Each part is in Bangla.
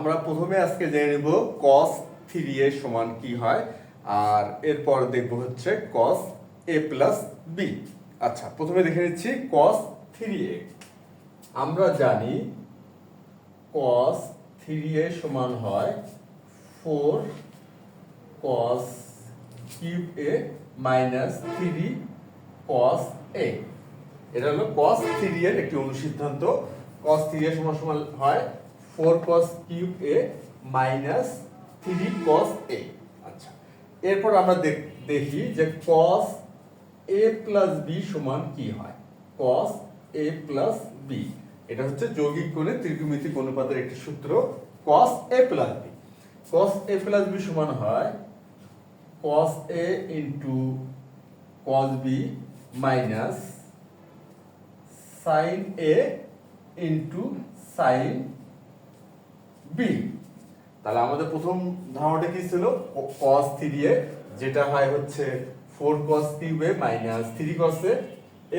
আমরা প্রথমে আজকে জেনে নেব cos 3a সমান কি হয় আর এরপর দেখব হচ্ছে cos a plus b। আচ্ছা, প্রথমে দেখে নিচ্ছি cos 3a। আমরা জানি cos 3a সমান হয় 4 cos cube a minus 3 cos a। এটা হলো cos 3a এর একটি অনুসিদ্ধান্ত। cos 3a সমান সমান হয় 4 cos cube a minus 3 cos a। আচ্ছা, এরপর আমরা দেখি যে cos a plus b সমান কি হয়। cos a plus b এটা হচ্ছে যৌগিক কোণের ত্রিকোণমিতিক অনুপাতের একটি সূত্র cos a plus b। cos a plus b সমান হয় cos a into cos b minus sin a into sin b। তাহলে আমাদের প্রথম ধারণাটা কি ছিল, cos 3a যেটা হয় হচ্ছে 4 cos cube a minus 3 cos a,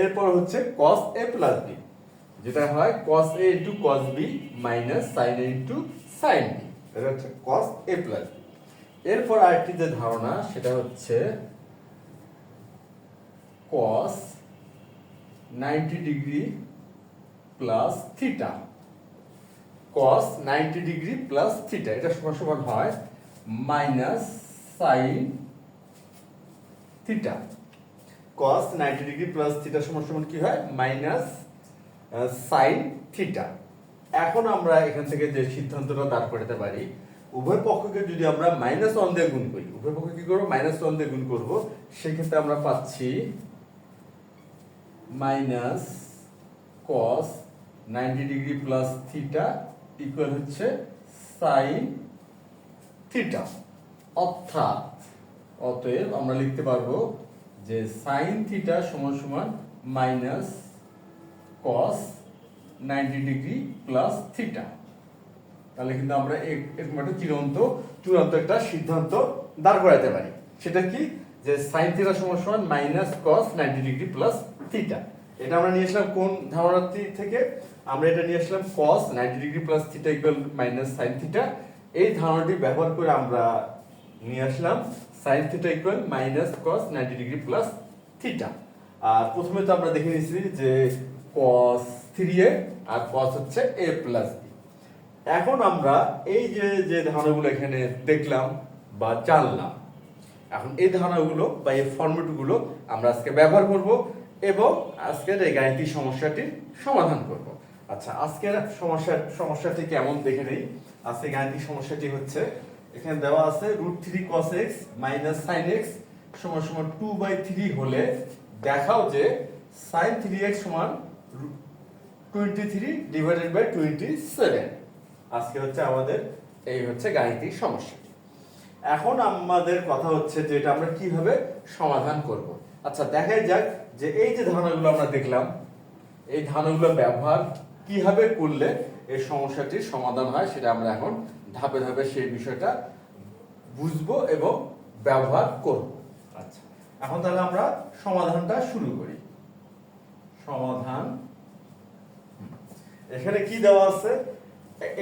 এরপর হচ্ছে cos a plus b যেটা হয় cos a into cos b minus sin a into sin b। এটা হচ্ছে cos a plus b। এরপর আরেকটি যে ধারণা সেটা হচ্ছে cos 90 degree plus theta. cos 90 degree plus theta এটা সমান সমান হয় minus sine theta. cos 90 degree plus theta সমান সমান কি হয় মাইনাস সাইন থিটা। এখন আমরা এখান থেকে যে সিদ্ধান্তটা দাঁড় করাতে পারি, উভয় পক্ষকে যদি আমরা -1 দিয়ে গুণ করি, উভয় পক্ষকে কি করব -1 দিয়ে গুণ করব, সেই ক্ষেত্রে আমরা পাচ্ছি minus cos 90 degree plus theta equal হচ্ছে সাইন থিটা। অতএব আমরা লিখতে পারবো যে সাইন থিটা সমান সমান minus cos 90 degree plus theta. তাহলে কিন্তু আমরা এরকম একটা চূড়ান্ত একটা সিদ্ধান্ত দাঁড় করাতে পারি। সেটা কি, যে সাইন থিটা সমান সমান minus cos 90 degree plus theta. এটা আমরা নিয়ে আসলাম কোন ধারণাটি থেকে? আমরা এটা নিয়ে আসলাম cos 90 degree plus theta equal minus sine theta. এই ধারণাটি ব্যবহার করে আমরা নিয়ে আসলাম sine theta equal minus cos 90 degree plus theta. আর প্রথমে তো আমরা দেখে নিয়েছি যে cos 3a আর cos হচ্ছে a প্লাস b। এখন আমরা এই যে ধারণাগুলো এখানে দেখলাম বা জানলাম, এখন এই ধারণাগুলো বা এই ফর্মুলাগুলো আমরা আজকে ব্যবহার করব এবং আজকের এই গাণিতিক সমস্যাটির সমাধান করব। আচ্ছা, আজকের সমস্যাটি কেমন দেখে নেই। আজকে গাণিতিক সমস্যাটি হচ্ছে, এখানে দেওয়া আছে √3 cos x minus sin x সমান সমান 2/3 হলে দেখাও যে sin 3x সমান 23 ডিভাইডেড বাই 27। আজকে হচ্ছে আমাদের এই হচ্ছে গাণিতিক সমস্যা। এখন আমাদের কথা হচ্ছে যে এটা আমরা কিভাবে সমাধান করব। আচ্ছা, দেখাই যাক যে এই যে ধারণাগুলো আমরা দেখলাম, এই ধারণাগুলো ব্যবহার কিভাবে করলে এই সমস্যাটির সমাধান হয়, সেটা আমরা এখন ধাপে ধাপে সেই বিষয়টা বুঝবো এবং ব্যবহার করব। আচ্ছা, এখন তাহলে আমরা সমাধানটা শুরু করি। সমাধান, এখানে কি দেওয়া আছে,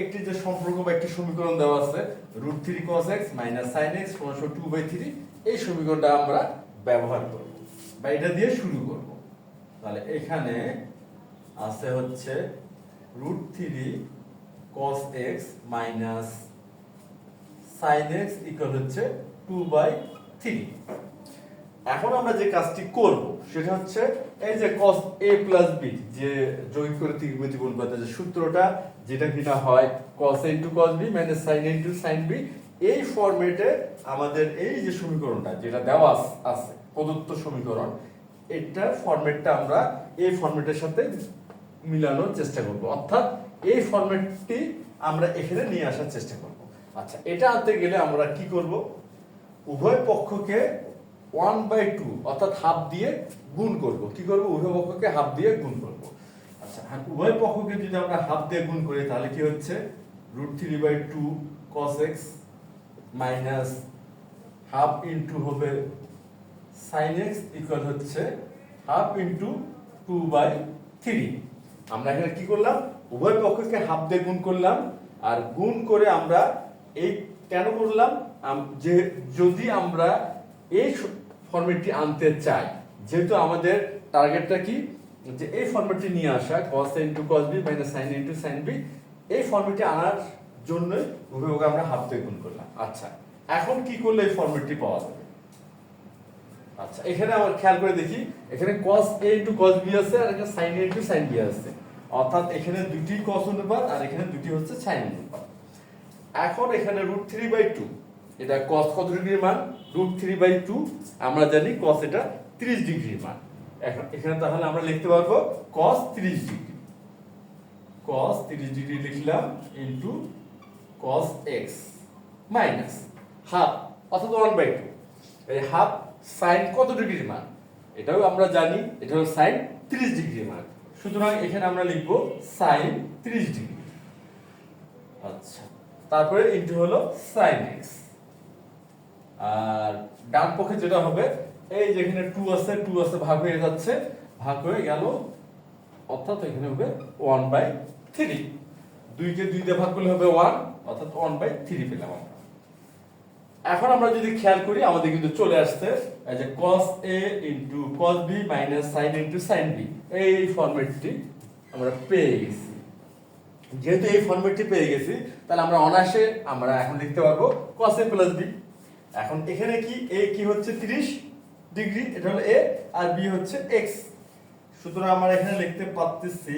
একটি যে সম্পর্ক বা একটি সমীকরণ দেওয়া আছে √3 cos x minus sin x সমান 2/3। এই সমীকরণটা আমরা ব্যবহার করব বা এটা দিয়ে শুরু করব। তাহলে এখানে আছে হচ্ছে √3 cos x minus sin x equal হচ্ছে 2/3। এখন আমরা যে কাজটি করব সেটা হচ্ছে এই যে cos a plus b যে যৌগিক করে ত্রিকোণমিতিক অনুপাতের যে সূত্রটা, যেটা কিনা হয় cos a into cos b minus sin a into sin b, এই ফরম্যাটে আমাদের এই যে সমীকরণটা যেটা দেওয়া আছে প্রদত্ত সমীকরণ, এটার ফরম্যাটটা আমরা এই ফরম্যাটের সাথে মিলানোর চেষ্টা করব, অর্থাৎ এই ফরম্যাটটি আমরা এখানে নিয়ে আসার চেষ্টা করব। আচ্ছা, এটা আনতে গেলে আমরা কি করব, উভয় পক্ষকে 1/2 অর্থাৎ হাফ দিয়ে গুণ করব। কি করব, উভয় পক্ষকে হাফ দিয়ে গুণ করব। আচ্ছা, উভয় পক্ষকে যদি আমরা হাফ দিয়ে গুণ করি তাহলে কি হচ্ছে √3/2 cos x minus half into হবে sin x ইকুয়াল হচ্ছে হাফ ইনটু 2/3। আমরা এখানে কি করলাম, উভয় পক্ষকে হাফ দিয়ে গুণ করলাম আর গুণ করে আমরা এই কেন করলাম যে যদি আমরা এই ফরম্যাটটি আনতে চাই, যেহেতু আমাদের টার্গেটটা কি যে এই ফরম্যাটটি নিয়ে আসা cos a into cos b minus sin a into sin b, এই ফরম্যাটটি আনার জন্য উভয়কে আমরা হাফ দিয়ে গুণ করলাম। আচ্ছা, এখন কি করলে এই ফরম্যাটটি পাওয়া যাবে? আচ্ছা, এখানে আমরা খেয়াল করে দেখি, এখানে cos a into cos b আছে আর এখানে sin a into sin b আছে, অর্থাৎ এখানে দুটি cos অনুপাত আর এখানে দুটি হচ্ছে sin অনুপাত। এখন এখানে √3/2, এটা cos কত ডিগ্রির মান? √3/2। আমরা জানি cos এটা 30 ডিগ্রির মান। এখন এখানে তাহলে আমরা লিখতে পারবো cos 30 ডিগ্রি, cos 30 ডিগ্রি লিখলাম into cos x minus half অর্থাৎ 1/2। এই হাফ sin কত ডিগ্রির মান? এটাও আমরা জানি, এটা হলো sin 30 ডিগ্রির মান। সুতরাং এখানে আমরা লিখব sin 30 ডিগ্রি। আচ্ছা, তারপরে ইনটু হলো sin x। আর ডান পক্ষে যেটা হবে, এই যেখানে 2 আছে, 2 আছে ভাগ হয়ে যাচ্ছে, ভাগ হয়ে গেল, অর্থাৎ এখানে হবে 1/3। 2 কে 2 দিয়ে ভাগ করলে হবে 1, অর্থাৎ 1/3 পেলাম আমরা। এখন আমরা যদি খেয়াল করি, আমাদের কিন্তু চলে আসছে এই যে cos a into cos b minus sin a into sin b, এই ফরম্যাটটি আমরা পেয়ে গেছি। যেহেতু এই ফরম্যাটটি পেয়ে গেছি, তাহলে আমরা অনায়াসে আমরা এখন লিখতে পারবো cos a plus b। এখন এখানে কি a কি হচ্ছে 30 ডিগ্রি, এটা হলো a, আর b হচ্ছে x। সুতরাং আমরা এখানে লিখতে পারতেছি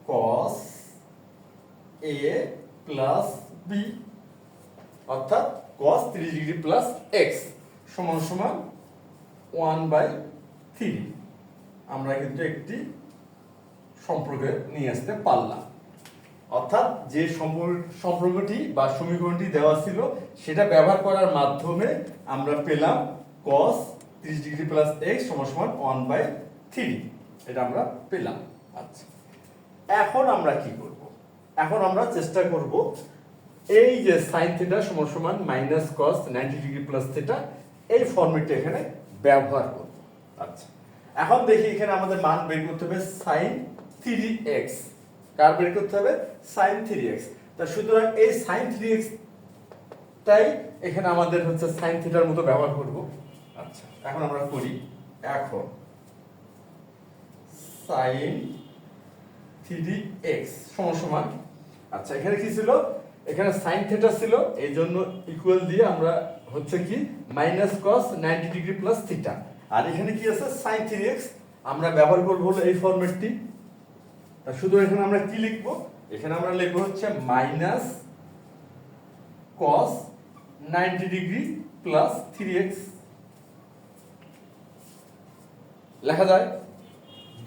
cos a plus b, অর্থাৎ cos 30 ডিগ্রি প্লাস x সমান সমান 1/3। আমরা কিন্তু একটি সম্পর্কে নিয়ে আসতে পারলাম, অর্থাৎ যে সম্পর্কটি বা সমীকরণটি দেওয়া ছিল সেটা ব্যবহার করার মাধ্যমে আমরা পেলাম cos 30 ডিগ্রি প্লাস x সমান সমান 1/3, এটা আমরা পেলাম। আচ্ছা, এখন আমরা কি করব? এখন আমরা চেষ্টা করব এই যে sin থিটা সমান সমান minus cos 90 degree plus theta, এই ফর্মেটটা এখানে ব্যবহার করব। আচ্ছা, এখন দেখি এখানে আমাদের মান বের করতে হবে sin 3x। কার বের করতে হবে? sin 3x। তা সুতরাং এই sin 3x তাই এখানে আমাদের হচ্ছে sin থিটার মতো ব্যবহার করব। আচ্ছা, এখন আমরা করি। এখন sin 3x সমান সমান, আচ্ছা এখানে কি ছিল? এখানে sin থিটা ছিল, এই জন্য ইকুয়াল দিয়ে আমরা হচ্ছে কি minus cos 90 degree plus theta, আর এখানে কি আছে sin 3x, আমরা ব্যবহার করব হলো এই ফরম্যাটটি। তা শুধু এখানে আমরা কি লিখব? এখানে আমরা লিখব হচ্ছে minus cos 90 degree plus 3x লেখা যায়।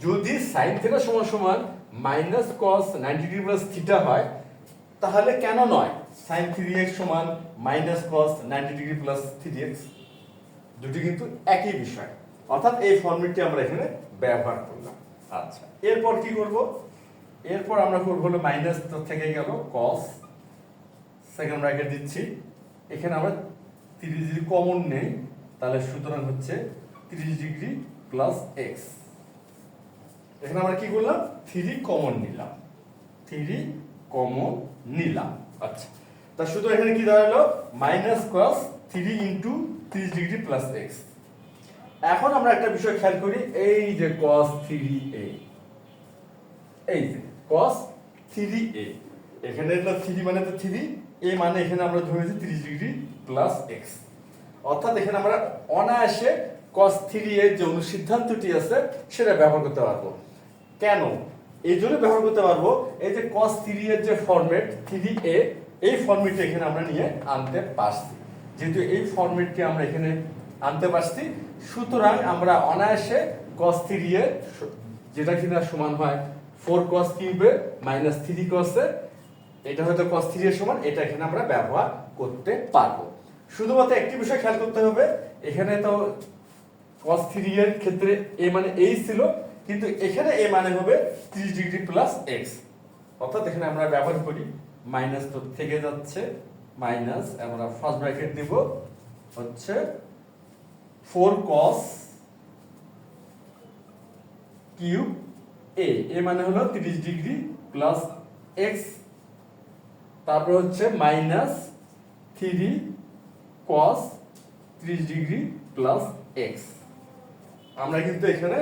যদি sin থিটা সমান সমান minus cos 90 degree plus theta হয়, তাহলে কেন নয় sin 3x সমান minus cos 90 degree plus 3x? দুটি কিন্তু একই বিষয়, অর্থাৎ এই ফর্মুলাটি আমরা এখানে ব্যবহার করলাম। আচ্ছা, এরপর কি করব? এরপর আমরা করব হলো মাইনাস থেকে গেল cos, সেকেন্ড ব্র্যাকেট দিচ্ছি, এখানে আমরা 30 ডিগ্রি কমন নেই, তাহলে সুতরাং হচ্ছে 30 ডিগ্রি প্লাস x। এখানে আমরা কি করলাম? 3 কমন নিলাম, 3 কমন নিলাম। আচ্ছা, তা শুধু এখানে কি দাঁড়ালো? Minus cos 3 into 30 degree plus x। এখন আমরা একটা বিষয় খেয়াল করি, এই যে cos 3a, এই যে cos 3a, এখানে হলো 3 মানে তো 3, a মানে এখানে আমরা ধরেছি 30 ডিগ্রি প্লাস x, অর্থাৎ এখানে আমরা অনায়াসে cos 3a যে অনুসিদ্ধান্তটি আছে সেটা ব্যবহার করতে পারবো। কেন? এই জন্য ব্যবহার করতে পারবো, এই যে cos 3 এর যে ফরম্যাট 3a, এই ফরম্যাটটা এখানে আমরা নিয়ে আনতে পারছি। যেহেতু এই ফরম্যাটটি আমরা এখানে আনতে পারছি, সুতরাং আমরা অনায়াসে cos 3 এর যেটা কিনা সমান হয় 4 cos কিউবে মাইনাস 3 cos এ, এটা হয়তো cos 3 এর সমান, এটা এখানে আমরা ব্যবহার করতে পারবো। শুধুমাত্র একটি বিষয় খেয়াল করতে হবে, এখানে তো cos 3 এর ক্ষেত্রে a মানে এই ছিল, কিন্তু এখানে a মানে হবে 30 ডিগ্রি প্লাস x, অর্থাৎ এখানে আমরা ব্যবহার করি মাইনাস তো থেকে যাচ্ছে, মাইনাস আমরা ফার্স্ট ব্র্যাকেট দিব হচ্ছে 4 cos কিউব a, a মানে হলো 30 ডিগ্রি প্লাস x, তারপর হচ্ছে minus 3 cos 30 degree plus x. আমরা কিন্তু এখানে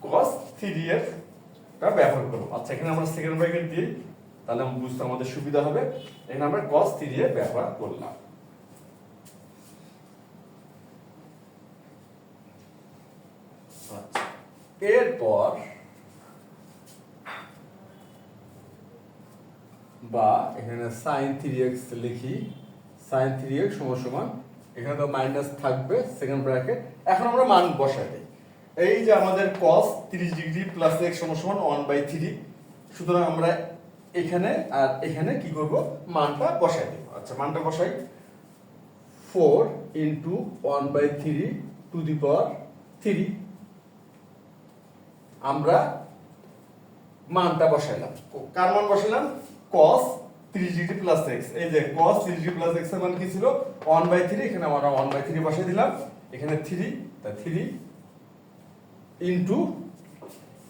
cos 3 এর টা ব্যবহার করব। আচ্ছা, এখানে আমরা সেকেন্ড ব্র্যাকেট দিই, তাহলে বুঝতে আমাদের সুবিধা হবে। এখানে আমরা cos 3 এর ব্যবহার করলাম। আচ্ছা, এরপর বা এখানে sin 3x লিখি, sin 3x সমান এখানে তো মাইনাস থাকবে সেকেন্ড ব্র্যাকেট। এখন আমরা মান বসাই দিই। এই যে আমাদের cos 30 ডিগ্রি প্লাস x সমান 1/3, সুতরাং আমরা এখানে আর এখানে কি করব, মানটা বসাই দেব। আচ্ছা, মানটা বসাই, 4 * 1/3 টু দি পাওয়ার 3। আমরা মানটা বসাইলাম, কার মান বসাইলাম, cos 30 ডিগ্রি প্লাস x। এই যে cos 30 ডিগ্রি প্লাস x এর মান কি ছিল, 1/3। এখানে আমরা 1/3 বসাই দিলাম, এখানে 3, তা 3 into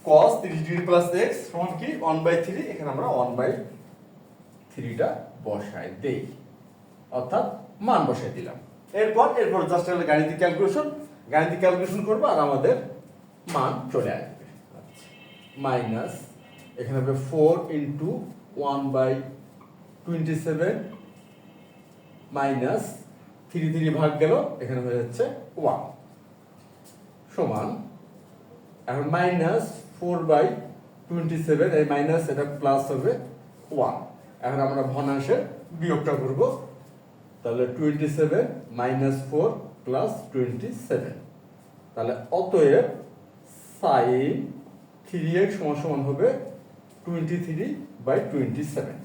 cos 30 degree plus x সমান কি 1/3। এখানে আমরা 1/3 টা বসাই দেই, অর্থাৎ মান বসাই দিলাম। এরপর জাস্ট একটা গাণিতিক ক্যালকুলেশন করব আর আমাদের মান চলে আসবে। মাইনাস এখানে হবে 4 * 1/27 মাইনাস 3 ভাগ গেল, এখানে হয়ে যাচ্ছে 1 সমান, এখন মাইনাস 4/27, এই মাইনাস এটা প্লাস হবে 1। এখন আমরা ভগ্নাংশের বিয়োগটা করব, তাহলে 27 - 4 + 27, তাহলে অতএব sin 3x সমান হবে 23/27।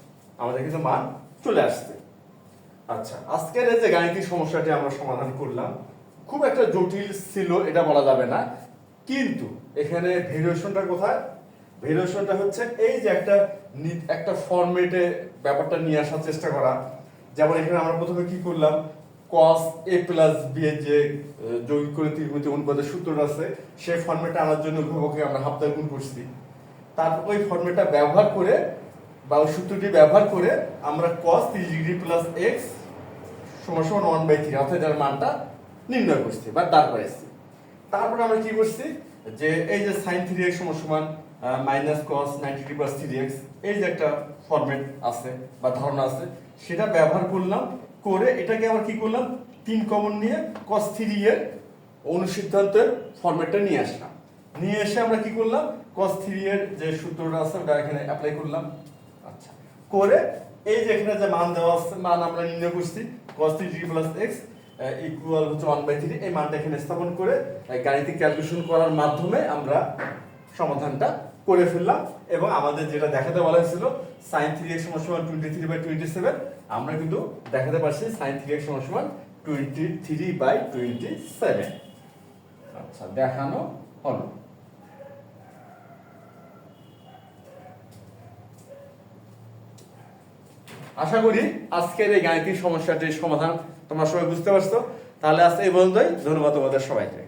আমাদের কিন্তু মান চলে আসছে। আচ্ছা, আজকের এই যে গাণিতিক সমস্যাটি আমরা সমাধান করলাম, খুব একটা জটিল ছিল এটা বলা যাবে না, কিন্তু এখানে ভেরিয়েশনটা কোথায়, ভেরিয়েশনটা হচ্ছে এই যে একটা ফরম্যাটে ব্যাপারটা নিয়ে আসার চেষ্টা করা। যেমন এখানে আমরা প্রথমে কি করলাম, cos a + b এর যে যৌগিক করে ত্রিভুজ অনুপাতের সূত্রটা আছে, সেই ফরম্যাটে আনার জন্য উভয়পক্ষে আমরা হাফ দ্বারা গুণ করছি। তারপর ওই ফরম্যাটটা ব্যবহার করে বা ওই সূত্রটি ব্যবহার করে আমরা cos 30 ডিগ্রি প্লাস x সমান 1/3 অর্থাৎ এর মানটা নির্ণয় করছি বা দাঁড় করাইছি। তারপর আমরা কি করছি, যে এই যে sin 3x সমান minus cos 90 degree plus 3x, এই যে একটা ফরম্যাট আছে বা ধারণা আছে, সেটা ব্যবহার করলাম, করে এটাকে আবার কি করলাম, 3 কমন নিয়ে cos 3 এর অনুসিদ্ধান্তের ফরম্যাটটা নিয়ে আসলাম। নিয়ে এসে আমরা কি করলাম, cos 3 এর যে সূত্রটা আছে ওটা এখানে অ্যাপ্লাই করলাম। আচ্ছা, করে এই যে এখানে যে মান দেওয়া আছে, মান আমরা নির্ণয় করছি, cos 3 degree plus x equal হচ্ছে 1/3। এই মানটা এখানে স্থাপন করে গাণিতিক ক্যালকুলেশন করার মাধ্যমে আমরা সমাধানটা করে ফেললাম। এবং আমাদের যেটা দেখাতে বলা হয়েছিল sin 3x সমান 23/27, আমরা কিন্তু দেখাতে পারছি sin 3x সমান 23/27। আচ্ছা, দেখানো হলো। আশা করি আজকের এই গাণিতিক সমস্যাটির সমাধান তোমরা সবাই বুঝতে পারছো। তাহলে আজকে এই পর্যন্তই। ধন্যবাদ তোমাদের সবাইকে।